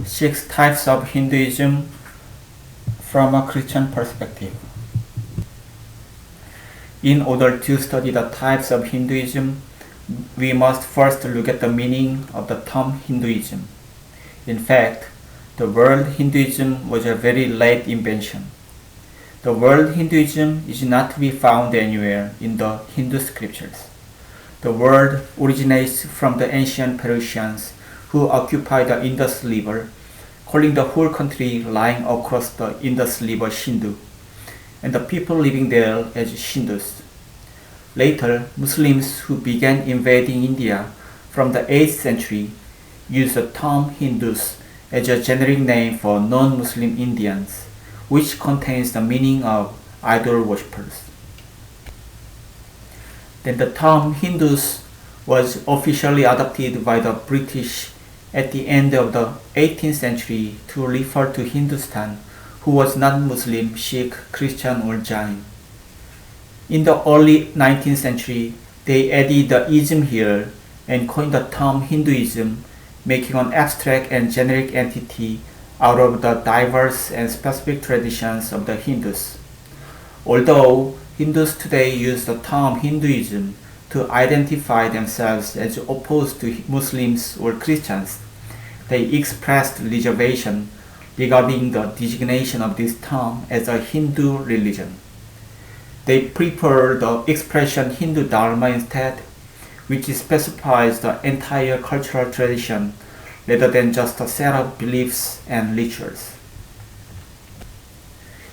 6 Types of Hinduism from a Christian perspective. In order to study the types of Hinduism, we must first look at the meaning of the term Hinduism. In fact, the word Hinduism was a very late invention. The word Hinduism is not to be found anywhere in the Hindu scriptures. The word originates from the ancient Persians who occupied the Indus River, calling the whole country lying across the Indus River Sindhu, and the people living there as Hindus. Later, Muslims who began invading India from the 8th century used the term Hindus as a generic name for non-Muslim Indians, which contains the meaning of idol worshippers. Then the term Hindus was officially adopted by the British at the end of the 18th century to refer to Hindustan, who was not Muslim, Sikh, Christian or Jain. In the early 19th century, they added the ism here and coined the term Hinduism, making an abstract and generic entity out of the diverse and specific traditions of the Hindus. Although Hindus today use the term Hinduism to identify themselves as opposed to Muslims or Christians, they expressed reservation regarding the designation of this term as a Hindu religion. They prefer the expression Hindu Dharma instead, which specifies the entire cultural tradition rather than just a set of beliefs and rituals.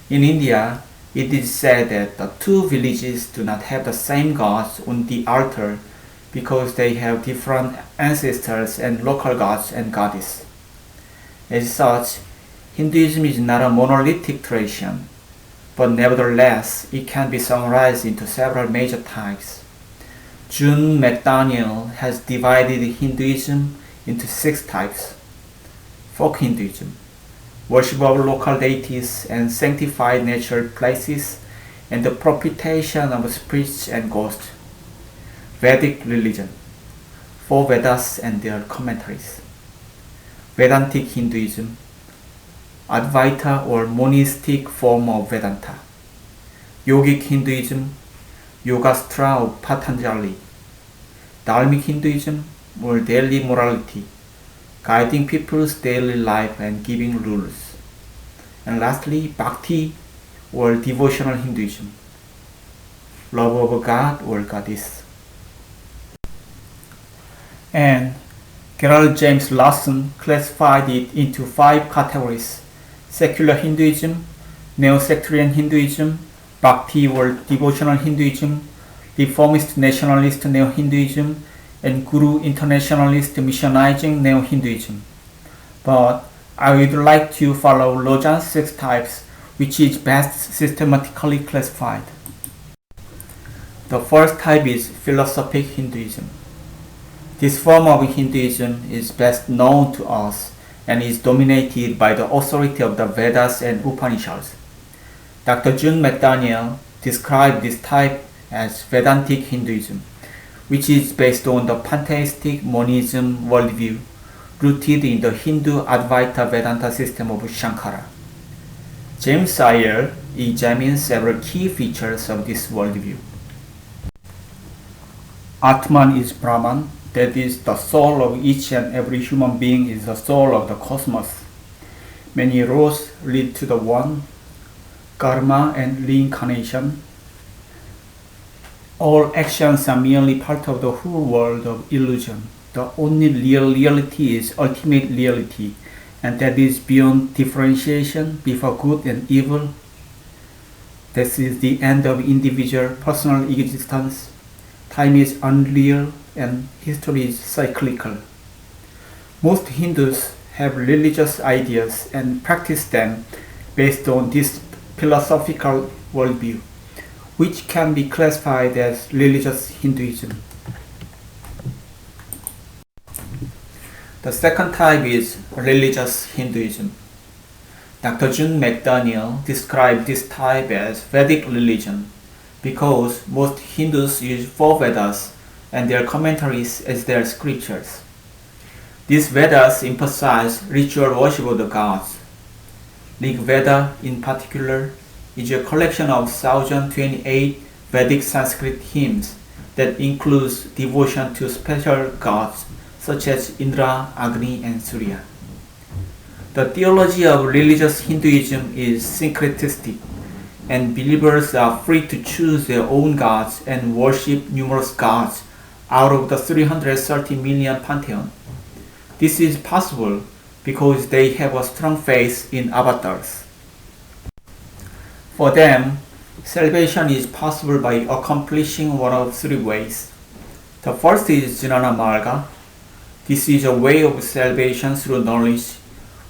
In India, it is said that the two villages do not have the same gods on the altar because they have different ancestors and local gods and goddesses. As such, Hinduism is not a monolithic tradition, but nevertheless, it can be summarized into several major types. June McDaniel has divided Hinduism into 6 types. Folk Hinduism, worship of local deities and sanctified natural places, and the propitiation of spirits and ghosts. Vedic religion, 4 Vedas and their commentaries. Vedantic Hinduism, Advaita or monistic form of Vedanta. Yogic Hinduism, Yogastra of Patanjali. Dharmic Hinduism, or daily morality, guiding people's daily life and giving rules. And lastly, Bhakti or devotional Hinduism, love of God or goddess. And Gerald James Lawson classified it into 5 categories: secular Hinduism, neo-sectarian Hinduism, Bhakti or devotional Hinduism, reformist nationalist neo-Hinduism, and Guru internationalist missionizing neo-Hinduism. But I would like to follow Lausanne's 6 types, which is best systematically classified. The first type is philosophic Hinduism. This form of Hinduism is best known to us and is dominated by the authority of the Vedas and Upanishads. Dr. June McDaniel described this type as Vedantic Hinduism, which is based on the pantheistic monism worldview rooted in the Hindu Advaita Vedanta system of Shankara. James Iyer examines several key features of this worldview. Atman is Brahman, that is, the soul of each and every human being is the soul of the cosmos. Many roads lead to the one, karma and reincarnation. All actions are merely part of the whole world of illusion. The only real reality is ultimate reality, and that is beyond differentiation before good and evil. This is the end of individual personal existence. Time is unreal and history is cyclical. Most Hindus have religious ideas and practice them based on this philosophical worldview, which can be classified as religious Hinduism. The second type is religious Hinduism. Dr. June McDaniel described this type as Vedic religion because most Hindus use 4 Vedas and their commentaries as their scriptures. These Vedas emphasize ritual worship of the gods. Rig Veda, in particular, is a collection of 1028 Vedic Sanskrit hymns that includes devotion to special gods such as Indra, Agni, and Surya. The theology of religious Hinduism is syncretistic, and believers are free to choose their own gods and worship numerous gods out of the 330 million pantheon. This is possible because they have a strong faith in avatars. For them, salvation is possible by accomplishing one of three ways. The first is Jnana Marga. This is a way of salvation through knowledge,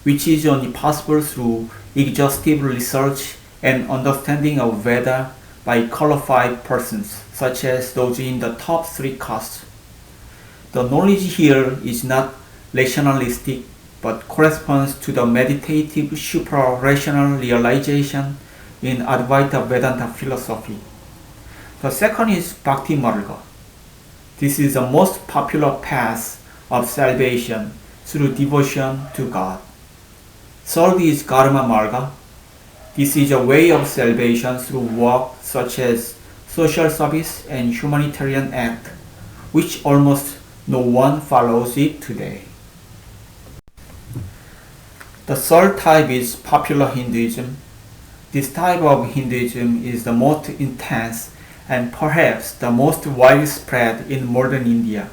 which is only possible through exhaustive research and understanding of Veda by qualified persons, such as those in the top three castes. The knowledge here is not rationalistic, but corresponds to the meditative supra-rational realization in Advaita Vedanta philosophy. The second is Bhakti Marga. This is the most popular path of salvation through devotion to God. Third is Karma Marga. This is a way of salvation through work such as social service and humanitarian act, which almost no one follows it today. The third type is popular Hinduism. This type of Hinduism is the most intense and perhaps the most widespread in modern India,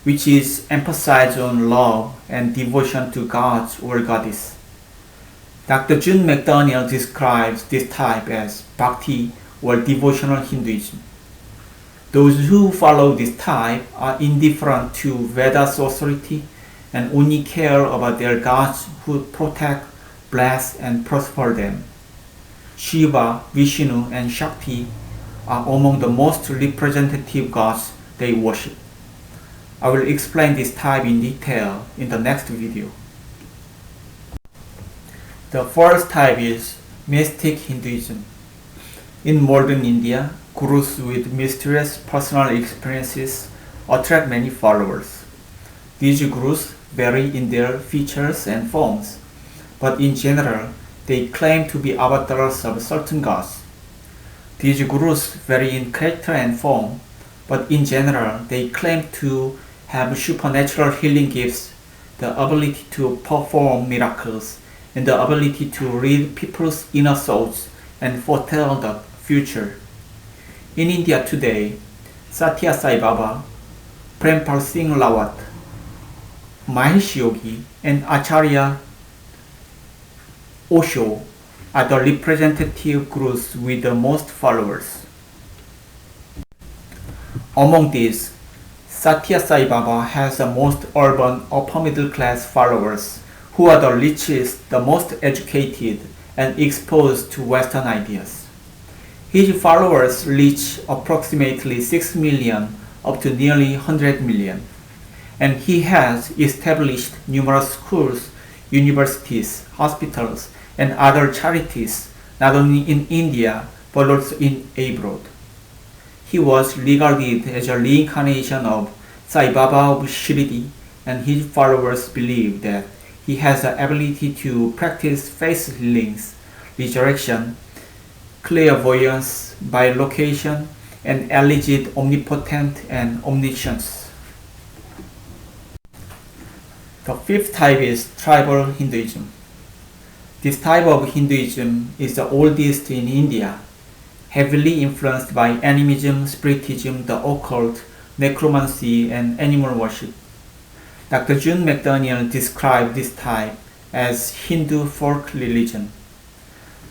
which is emphasized on love and devotion to gods or goddess. Dr. June McDaniel describes this type as Bhakti or devotional Hinduism. Those who follow this type are indifferent to Veda's authority and only care about their gods who protect, bless, and prosper them. Shiva, Vishnu, and Shakti are among the most representative gods they worship. I will explain this type in detail in the next video. The first type is mystic Hinduism. In modern India, gurus with mysterious personal experiences attract many followers. These gurus vary in their features and forms, but in general, they claim to be avatars of certain gods. These gurus vary in character and form, but in general, they claim to have supernatural healing gifts, the ability to perform miracles, and the ability to read people's inner thoughts and foretell the future. In India today, Satya Sai Baba, Prempal Singh Rawat, Mahesh Yogi, and Acharya Osho are the representative gurus with the most followers. Among these, Satya Sai Baba has the most urban upper middle class followers, who are the richest, the most educated, and exposed to Western ideas. His followers reach approximately 6 million up to nearly 100 million, and he has established numerous schools, universities, hospitals, and other charities not only in India but also in abroad. He was regarded as a reincarnation of Sai Baba of Shirdi, and his followers believe that he has the ability to practice face healings, resurrection, clairvoyance, bilocation, and alleged omnipotent and omniscience. The fifth type is tribal Hinduism. This type of Hinduism is the oldest in India, heavily influenced by animism, spiritism, the occult, necromancy, and animal worship. Dr. June McDaniel described this type as Hindu folk religion.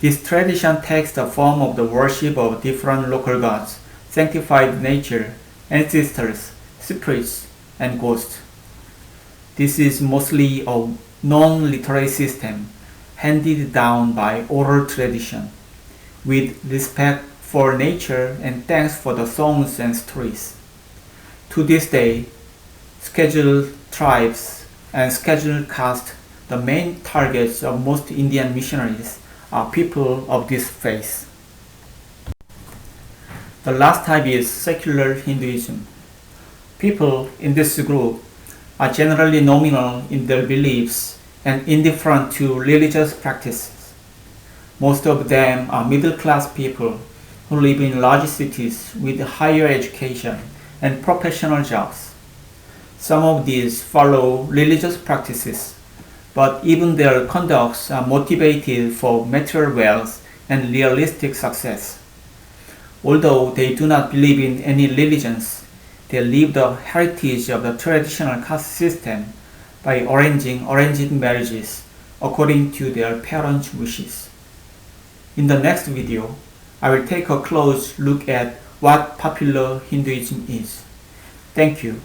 This tradition takes the form of the worship of different local gods, sanctified nature, ancestors, spirits, and ghosts. This is mostly a non-literary system handed down by oral tradition, with respect for nature and thanks for the songs and stories. To this day, scheduled tribes and scheduled castes, the main targets of most Indian missionaries, are people of this faith. The last type is secular Hinduism. People in this group are generally nominal in their beliefs and indifferent to religious practices. Most of them are middle-class people who live in large cities with higher education and professional jobs. Some of these follow religious practices, but even their conducts are motivated for material wealth and realistic success. Although they do not believe in any religions, they live the heritage of the traditional caste system by arranged marriages according to their parents' wishes. In the next video, I will take a close look at what popular Hinduism is. Thank you.